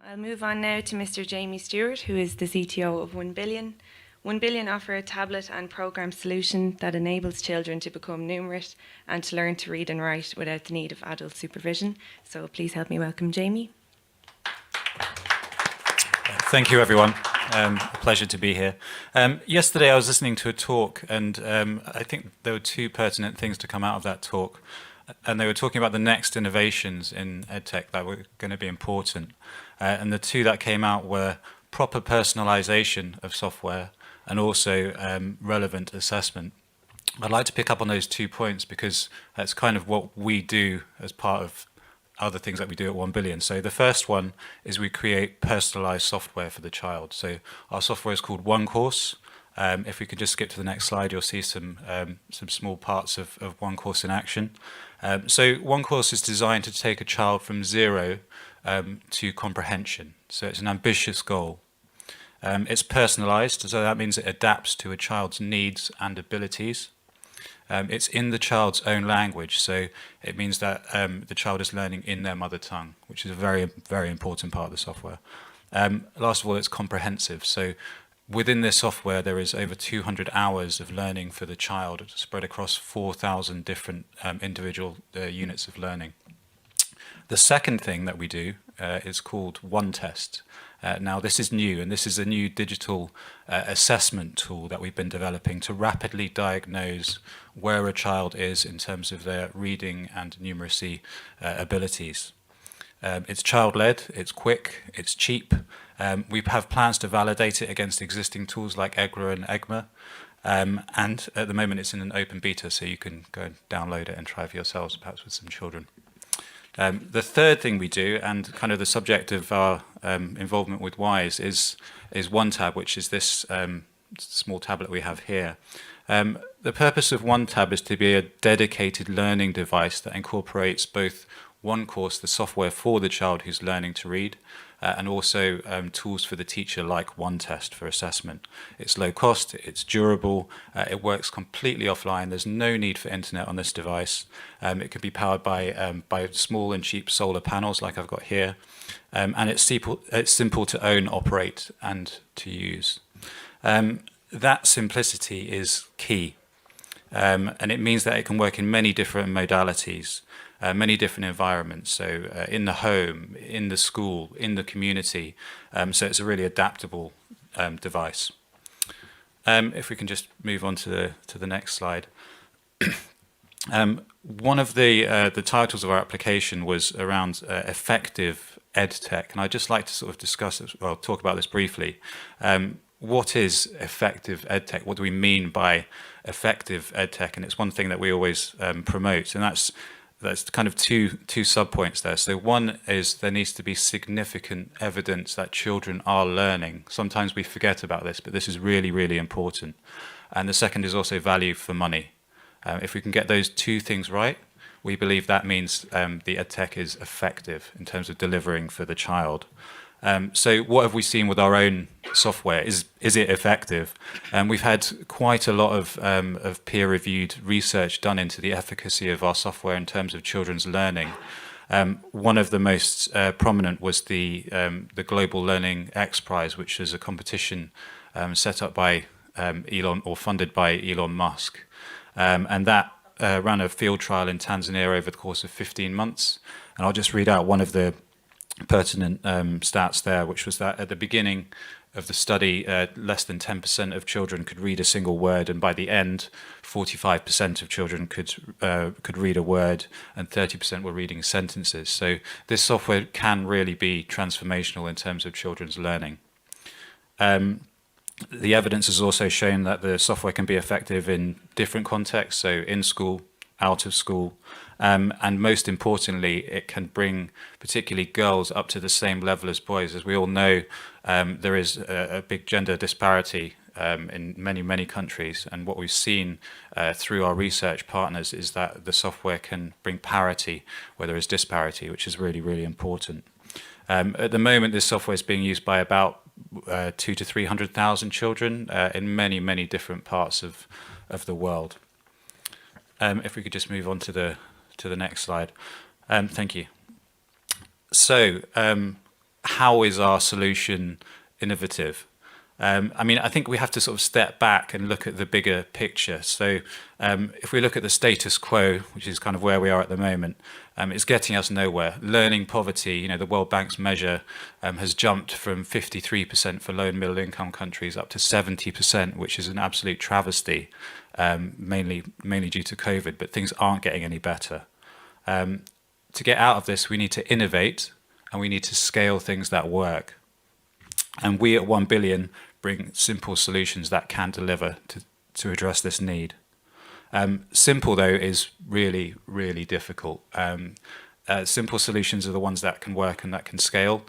I'll move on now to Mr. Jamie Stewart, who is the CTO of onebillion. Onebillion offer a tablet and program solution that enables children to become numerate and to learn to read and write without the need of adult supervision. So please help me welcome Jamie. Thank you, everyone. A pleasure to be here. Yesterday I was listening to a talk, and I think there were two pertinent things to come out of that talk. And they were talking about the next innovations in EdTech that were going to be important. And the two that came out were proper personalization of software and also relevant assessment. I'd like to pick up on those 2 points because that's kind of what we do as part of other things that we do at onebillion. So the first one is we create personalized software for the child. So our software is called OneCourse. If we could just skip to the next slide, you'll see some small parts of OneCourse in action. So OneCourse is designed to take a child from zero to comprehension. So it's an ambitious goal. It's personalized, so that means it adapts to a child's needs and abilities. It's in the child's own language, so it means that the child is learning in their mother tongue, which is a very, very important part of the software. Last of all, it's comprehensive. So within this software, there is over 200 hours of learning for the child spread across 4,000 different individual units of learning. The second thing that we do is called OneTest. Now, this is new, and this is a new digital assessment tool that we've been developing to rapidly diagnose where a child is in terms of their reading and numeracy abilities. It's child-led, it's quick, it's cheap. We have plans to validate it against existing tools like EGRA and EGMA. And at the moment, it's in an open beta, so you can go and download it and try for yourselves, perhaps with some children. The third thing we do, and kind of the subject of our involvement with WISE, is OneTab, which is this small tablet we have here. The purpose of OneTab is to be a dedicated learning device that incorporates both OneCourse, the software for the child who's learning to read, and also tools for the teacher like OneTest for assessment. It's low cost, it's durable, it works completely offline, there's no need for internet on this device. It can be powered by small and cheap solar panels like I've got here, and it's simple to own, operate, and to use. That simplicity is key, and it means that it can work in many different modalities. Many different environments, so in the home, in the school, in the community, so it's a really adaptable device. If we can just move on to the next slide. One of the titles of our application was around effective EdTech, and I'd just like to sort of talk about this briefly. What is effective EdTech? What do we mean by effective EdTech? And it's one thing that we always promote, and that's kind of two sub-points there. So one is there needs to be significant evidence that children are learning. Sometimes we forget about this, but this is really, really important. And the second is also value for money. If we can get those two things right, we believe that means the EdTech is effective in terms of delivering for the child. So what have we seen with our own software? Is it effective? We've had quite a lot of peer-reviewed research done into the efficacy of our software in terms of children's learning. One of the most prominent was the Global Learning X Prize, which is a competition set up by Elon, or funded by Elon Musk. And that ran a field trial in Tanzania over the course of 15 months. And I'll just read out one of the pertinent stats there, which was that at the beginning of the study, less than 10% of children could read a single word, and by the end, 45% of children could read a word, and 30% were reading sentences. So this software can really be transformational in terms of children's learning. The evidence has also shown that the software can be effective in different contexts, so in school, out of school, and most importantly, it can bring particularly girls up to the same level as boys. As we all know, there is a big gender disparity in many, many countries, and what we've seen through our research partners is that the software can bring parity where there is disparity, which is really, really important. At the moment, this software is being used by about 200,000 to 300,000 children in many, many different parts of the world. If we could just move on to the next slide. Thank you. So, how is our solution innovative? I mean, I think we have to sort of step back and look at the bigger picture. So if we look at the status quo, which is kind of where we are at the moment, it's getting us nowhere. Learning poverty, you know, the World Bank's measure has jumped from 53% for low and middle income countries up to 70%, which is an absolute travesty, mainly due to COVID, but things aren't getting any better. To get out of this, we need to innovate and we need to scale things that work. And we at 1 billion bring simple solutions that can deliver to address this need. Simple, though, is really, really difficult. Simple solutions are the ones that can work and that can scale.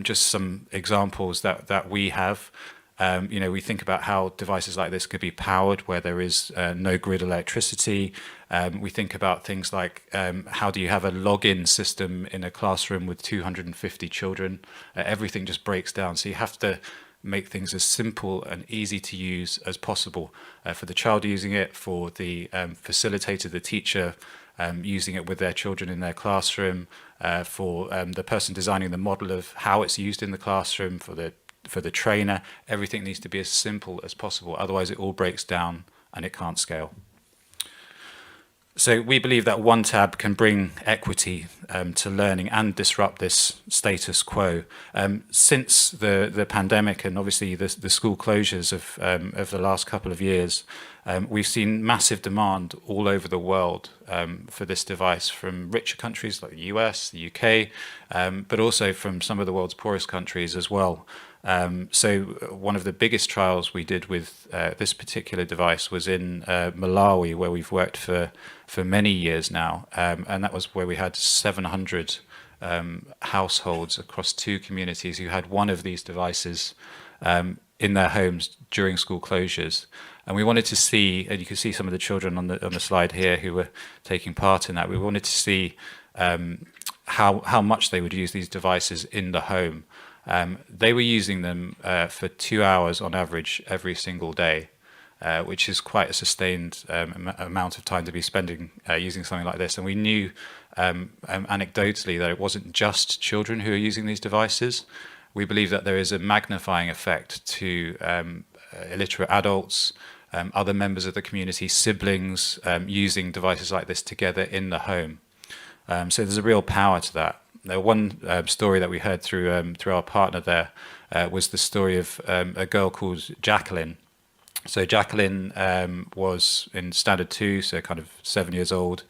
Just some examples that we have. You know, we think about how devices like this could be powered where there is no grid electricity. We think about things like how do you have a login system in a classroom with 250 children? Everything just breaks down. So you have to make things as simple and easy to use as possible for the child using it, for the facilitator, the teacher using it with their children in their classroom, for the person designing the model of how it's used in the classroom, for the trainer. Everything needs to be as simple as possible. Otherwise, it all breaks down and it can't scale. So we believe that OneTab can bring equity to learning and disrupt this status quo. Since the pandemic and obviously the school closures of the last couple of years, we've seen massive demand all over the world for this device from richer countries like the US, the UK, but also from some of the world's poorest countries as well. So one of the biggest trials we did with this particular device was in Malawi, where we've worked for many years now, and that was where we had 700 households across 2 communities who had one of these devices in their homes during school closures. And we wanted to see, and you can see some of the children on the slide here who were taking part in that. We wanted to see how much they would use these devices in the home. They were using them for 2 hours on average every single day, which is quite a sustained amount of time to be spending using something like this. And we knew anecdotally that it wasn't just children who are using these devices. We believe that there is a magnifying effect to illiterate adults, other members of the community, siblings using devices like this together in the home. So there's a real power to that. One story that we heard through our partner there was the story of a girl called Jacqueline. So Jacqueline was in standard 2, so kind of 7 years old.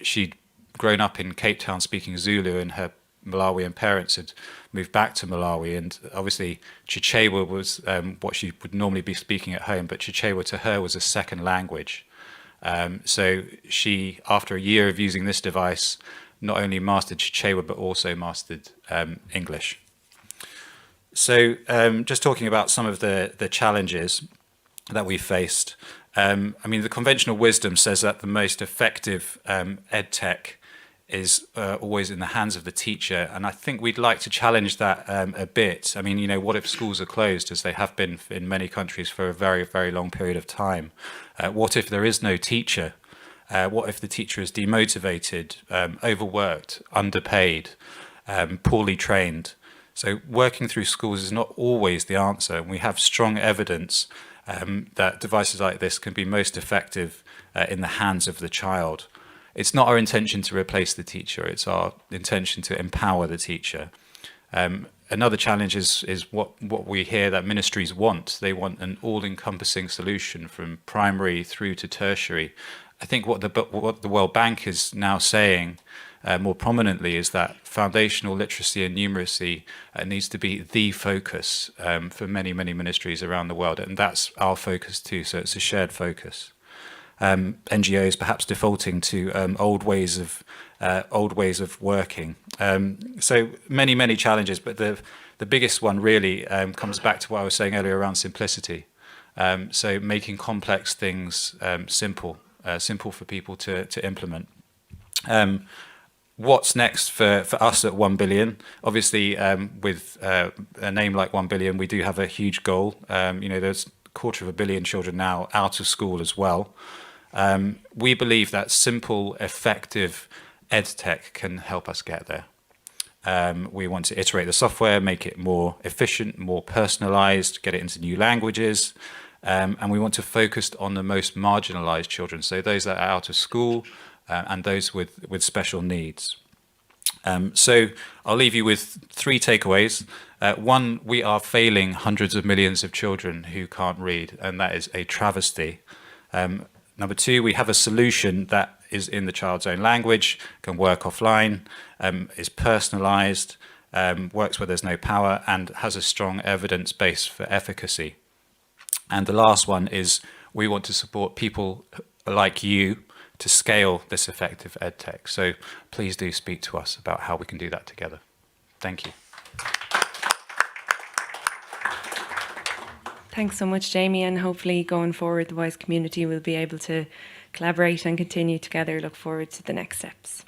She'd grown up in Cape Town speaking Zulu, and her Malawian parents had moved back to Malawi. And obviously Chichewa was what she would normally be speaking at home, but Chichewa to her was a second language. So she, after a year of using this device, not only mastered Chichewa, but also mastered English. So just talking about some of the challenges that we faced. I mean, the conventional wisdom says that the most effective EdTech is always in the hands of the teacher. And I think we'd like to challenge that a bit. I mean, you know, what if schools are closed, as they have been in many countries for a very, very long period of time? What if there is no teacher? What if the teacher is demotivated, overworked, underpaid, poorly trained? So working through schools is not always the answer. And we have strong evidence that devices like this can be most effective in the hands of the child. It's not our intention to replace the teacher. It's our intention to empower the teacher. Another challenge is what we hear that ministries want. They want an all-encompassing solution from primary through to tertiary. I think what the World Bank is now saying more prominently is that foundational literacy and numeracy needs to be the focus for many, many ministries around the world. And that's our focus too. So it's a shared focus. NGOs perhaps defaulting to old ways of working. So many challenges, but the biggest one really comes back to what I was saying earlier around simplicity. So making complex things simple for people to implement. What's next for us at 1 billion? Obviously, with a name like 1 billion, we do have a huge goal. There's 250 million children now out of school as well. We believe that simple, effective EdTech can help us get there. We want to iterate the software, make it more efficient, more personalized, get it into new languages. And we want to focus on the most marginalized children, so those that are out of school and those with special needs. So I'll leave you with 3 takeaways. One, we are failing hundreds of millions of children who can't read, and that is a travesty. Number 2, we have a solution that is in the child's own language, can work offline, is personalized, works where there's no power, and has a strong evidence base for efficacy. And the last one is we want to support people like you to scale this effective EdTech. So please do speak to us about how we can do that together. Thank you. Thanks so much, Jamie, and hopefully going forward the WISE community will be able to collaborate and continue together. Look forward to the next steps.